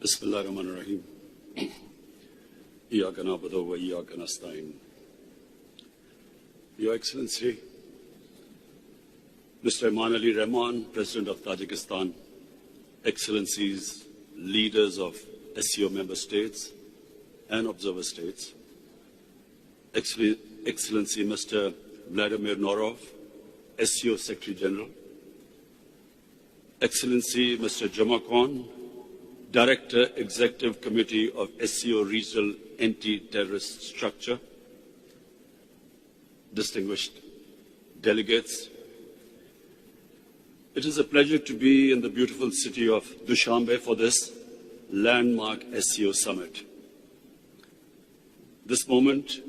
Bismillahirrahmanirrahim. Iyyaka na'budu wa iyyaka nasta'in. Your Excellency, Mr. Imran, President of Tajikistan, Excellencies, leaders of SCO member states and observer states, Excellency Mr. Vladimir Norov, SCO Secretary General, Excellency Mr. Jamakon, Director, Executive Committee of SCO Regional Anti-Terrorist Structure, distinguished delegates, it is a pleasure to be in the beautiful city of Dushanbe for this landmark SCO summit. This moment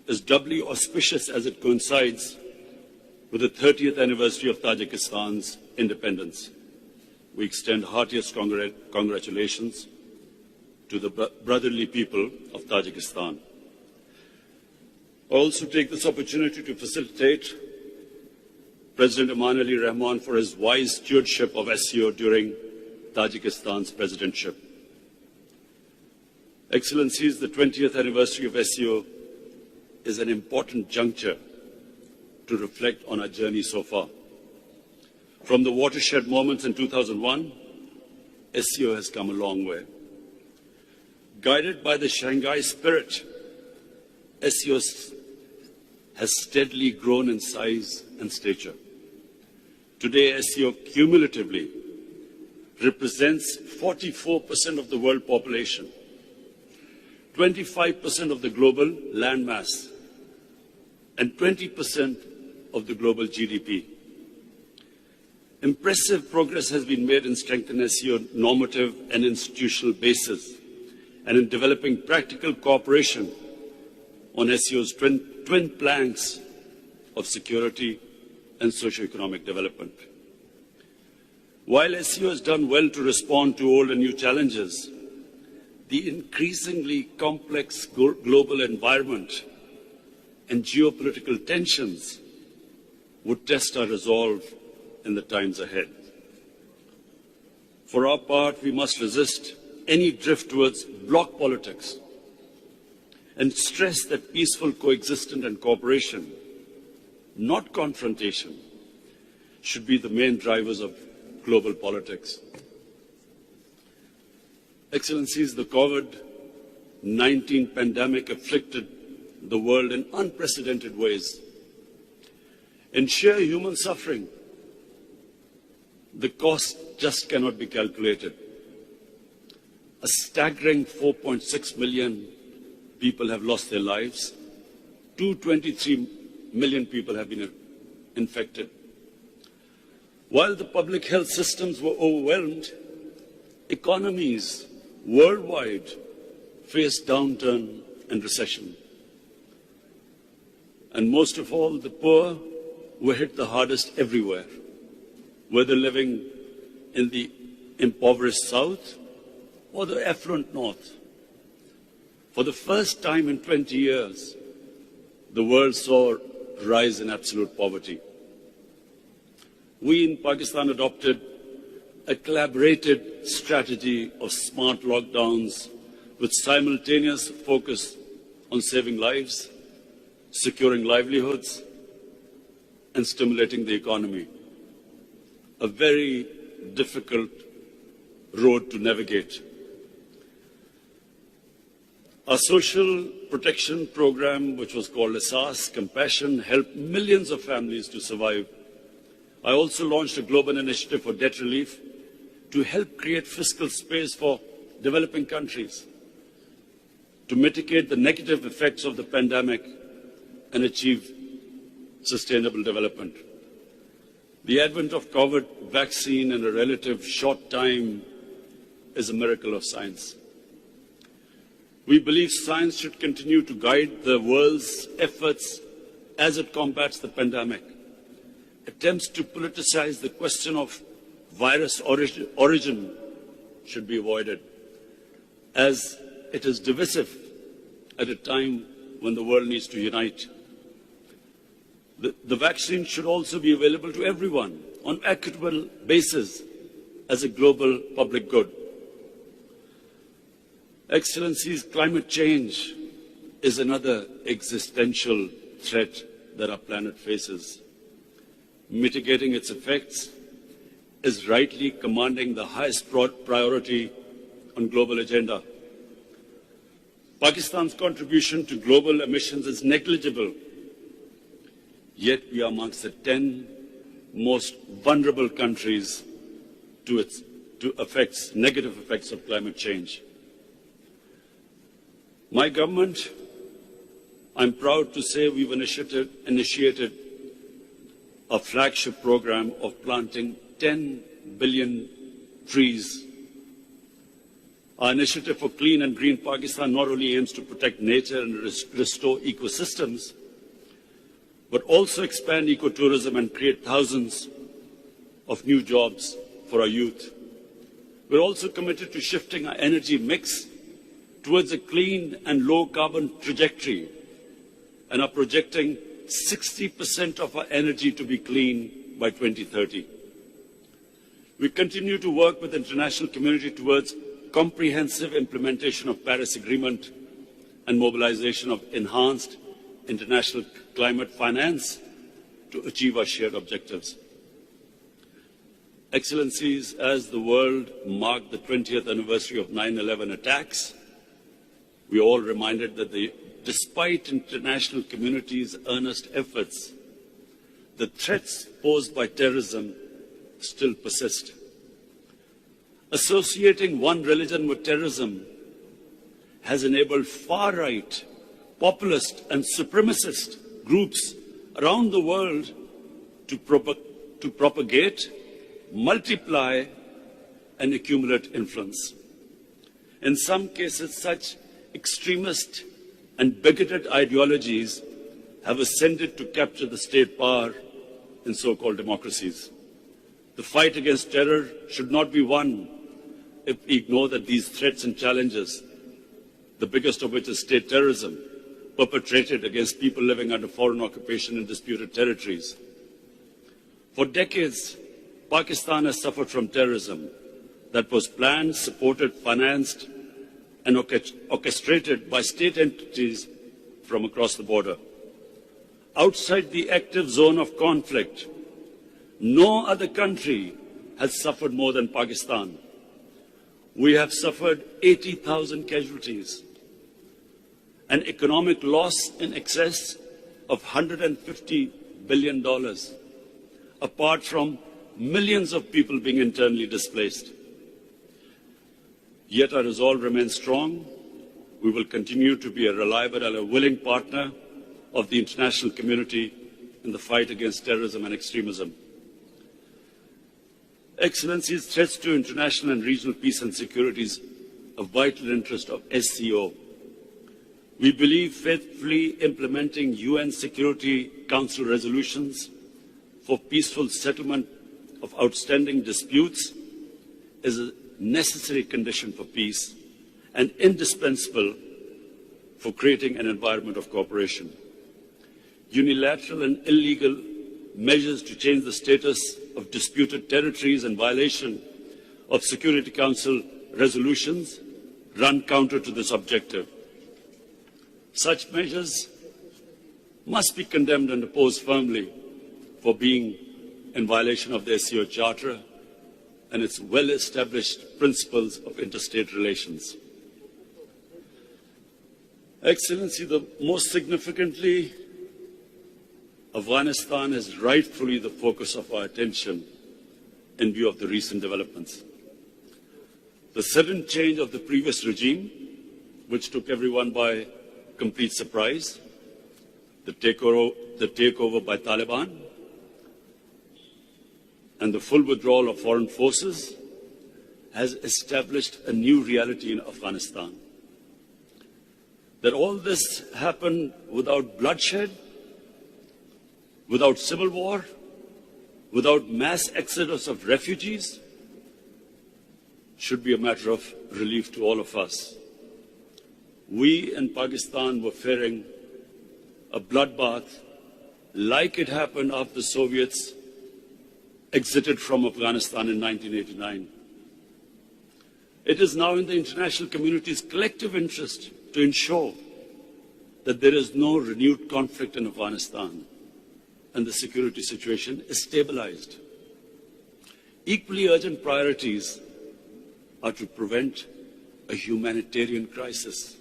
is doubly auspicious as it coincides with the 30th anniversary of Tajikistan's independence. We extend heartiest congratulations to the brotherly people of Tajikistan. I also take this opportunity to facilitate President Imran for his wise stewardship of SCO during Tajikistan's presidentship. Excellencies, the 20th anniversary of SCO is an important juncture to reflect on our journey so far. From the watershed moments in 2001, SCO has come a long way. Guided by the Shanghai spirit, SCO has steadily grown in size and stature. Today, SCO cumulatively represents 44% of the world population, 25% of the global landmass, and 20% of the global GDP. Impressive progress has been made in strengthening SCO normative and institutional basis and in developing practical cooperation on SCO's twin planks of security and socio-economic development. While SCO has done well to respond to old and new challenges, the increasingly complex global environment and geopolitical tensions would test our resolve in the times ahead. For our part, we must resist any drift towards bloc politics and stress that peaceful coexistence and cooperation, not confrontation, should be the main drivers of global politics. Excellencies, the COVID-19 pandemic afflicted the world in unprecedented ways. In sheer human suffering, the cost just cannot be calculated. A staggering 4.6 million people have lost their lives. 223 million people have been infected. While the public health systems were overwhelmed, economies worldwide faced downturn and recession. And most of all, the poor were hit the hardest everywhere, whether living in the impoverished south or the affluent north. For the first time in 20 years, the world saw a rise in absolute poverty. We in Pakistan adopted a collaborated strategy of smart lockdowns with simultaneous focus on saving lives, securing livelihoods, and stimulating the economy. A very difficult road to navigate. Our social protection program, which was called Asas Compassion, helped millions of families to survive. I also launched a global initiative for debt relief to help create fiscal space for developing countries, to mitigate the negative effects of the pandemic and achieve sustainable development. The advent of COVID vaccine in a relative short time is a miracle of science. We believe science should continue to guide the world's efforts as it combats the pandemic. Attempts to politicize the question of virus origin should be avoided, as it is divisive at a time when the world needs to unite. The vaccine should also be available to everyone on an equitable basis as a global public good. Excellencies, climate change is another existential threat that our planet faces. Mitigating its effects is rightly commanding the highest priority on global agenda. Pakistan's contribution to global emissions is negligible, yet we are amongst the 10 most vulnerable countries to negative effects of climate change. My government, I'm proud to say we've initiated a flagship program of planting 10 billion trees. Our initiative for Clean and Green Pakistan not only aims to protect nature and restore ecosystems, but also expand ecotourism and create thousands of new jobs for our youth. We're also committed to shifting our energy mix towards a clean and low-carbon trajectory, and are projecting 60% of our energy to be clean by 2030. We continue to work with the international community towards comprehensive implementation of Paris Agreement and mobilization of enhanced international climate finance to achieve our shared objectives. Excellencies, as the world marked the 20th anniversary of 9/11 attacks, we are all reminded that despite international community's earnest efforts, the threats posed by terrorism still persist. Associating one religion with terrorism has enabled far-right, populist and supremacist groups around the world to propagate, multiply and accumulate influence. In some cases, such extremist and bigoted ideologies have ascended to capture the state power in so-called democracies. The fight against terror should not be won if we ignore that these threats and challenges, the biggest of which is state terrorism, perpetrated against people living under foreign occupation in disputed territories. For decades, Pakistan has suffered from terrorism that was planned, supported, financed, and orchestrated by state entities from across the border. Outside the active zone of conflict, no other country has suffered more than Pakistan. We have suffered 80,000 casualties, an economic loss in excess of $150 billion, apart from millions of people being internally displaced. Yet our resolve remains strong. We will continue to be a reliable and a willing partner of the international community in the fight against terrorism and extremism. Excellencies, threats to international and regional peace and security is a vital interest of SCO. We believe faithfully implementing UN Security Council resolutions for peaceful settlement of outstanding disputes is a necessary condition for peace and indispensable for creating an environment of cooperation. Unilateral and illegal measures to change the status of disputed territories in violation of Security Council resolutions run counter to this objective. Such measures must be condemned and opposed firmly for being in violation of the SCO Charter and its well-established principles of interstate relations. Excellency, most significantly, Afghanistan is rightfully the focus of our attention in view of the recent developments. The sudden change of the previous regime, which took everyone by complete surprise, the takeover by Taliban, and the full withdrawal of foreign forces has established a new reality in Afghanistan. That all this happened without bloodshed, without civil war, without mass exodus of refugees, should be a matter of relief to all of us. We in Pakistan were fearing a bloodbath like it happened after the Soviets exited from Afghanistan in 1989. It is now in the international community's collective interest to ensure that there is no renewed conflict in Afghanistan and the security situation is stabilized. Equally urgent priorities are to prevent a humanitarian crisis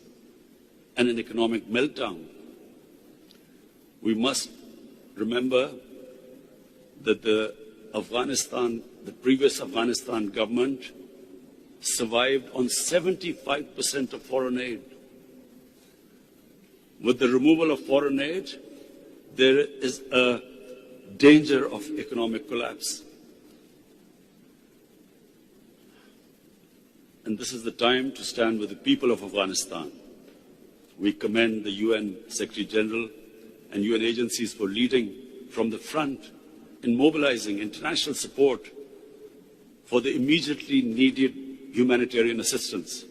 and an economic meltdown. We must remember that the previous Afghanistan government survived on 75% of foreign aid. With the removal of foreign aid, there is a danger of economic collapse. And this is the time to stand with the people of Afghanistan. We commend the UN Secretary General and UN agencies for leading from the front in mobilizing international support for the immediately needed humanitarian assistance.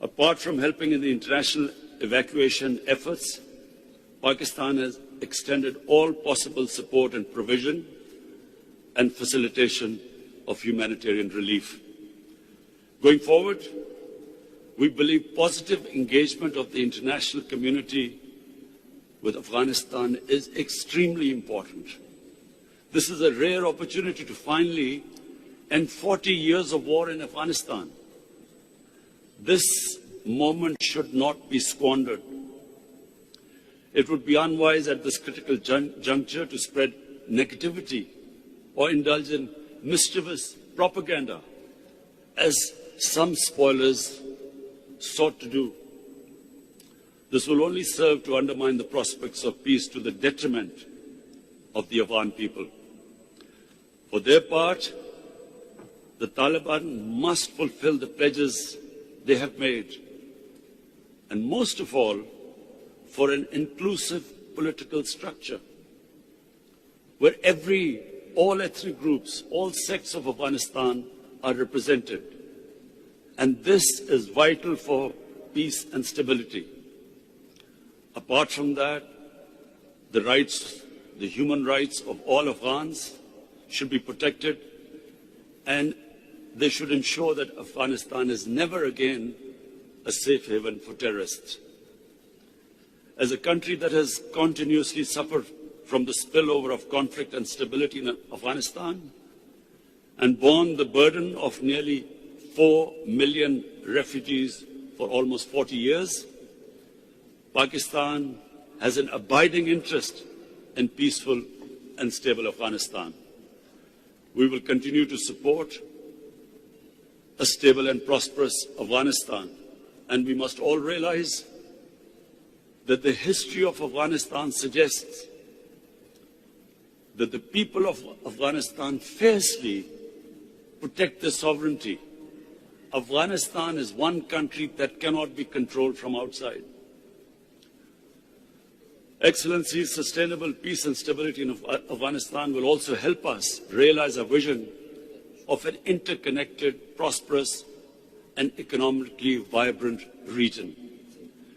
Apart from helping in the international evacuation efforts, Pakistan has extended all possible support and provision and facilitation of humanitarian relief. Going forward, we believe positive engagement of the international community with Afghanistan is extremely important. This is a rare opportunity to finally end 40 years of war in Afghanistan. This moment should not be squandered. It would be unwise at this critical juncture to spread negativity or indulge in mischievous propaganda, as some spoilers sought to do. This will only serve to undermine the prospects of peace to the detriment of the Afghan people. For their part, the Taliban must fulfill the pledges they have made, and most of all, for an inclusive political structure where all ethnic groups, all sects of Afghanistan are represented. And this is vital for peace and stability. Apart from that, the human rights of all Afghans should be protected, and they should ensure that Afghanistan is never again a safe haven for terrorists. As a country that has continuously suffered from the spillover of conflict and stability in Afghanistan and borne the burden of nearly 4 million refugees for almost 40 years, Pakistan has an abiding interest in peaceful and stable Afghanistan. We will continue to support a stable and prosperous Afghanistan, and we must all realize that the history of Afghanistan suggests that the people of Afghanistan fiercely protect their sovereignty. Afghanistan is one country that cannot be controlled from outside. Excellencies, sustainable peace and stability in Afghanistan will also help us realize our vision of an interconnected, prosperous, and economically vibrant region.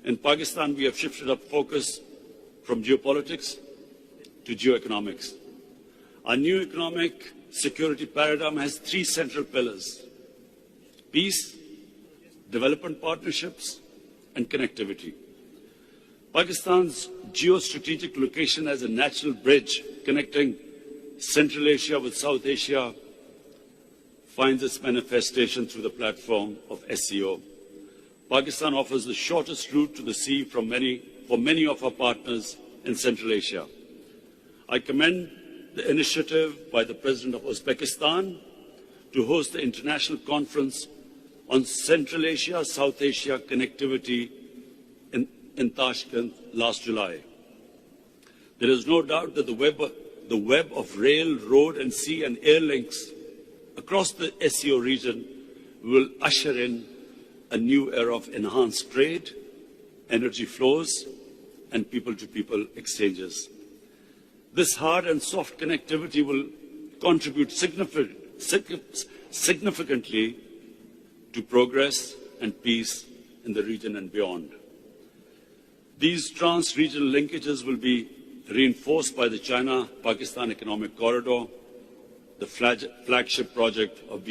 In Pakistan, we have shifted our focus from geopolitics to geoeconomics. Our new economic security paradigm has 3 central pillars: peace, development partnerships, and connectivity. Pakistan's geostrategic location as a natural bridge connecting Central Asia with South Asia finds its manifestation through the platform of SCO. Pakistan offers the shortest route to the sea for many of our partners in Central Asia. I commend the initiative by the President of Uzbekistan to host the International Conference on Central Asia, South Asia connectivity in Tashkent last July. There is no doubt that the web of rail, road, and sea and air links across the SCO region will usher in a new era of enhanced trade, energy flows, and people-to-people exchanges. This hard and soft connectivity will contribute significantly to progress and peace in the region and beyond. These trans-regional linkages will be reinforced by the China-Pakistan Economic Corridor, the flagship project of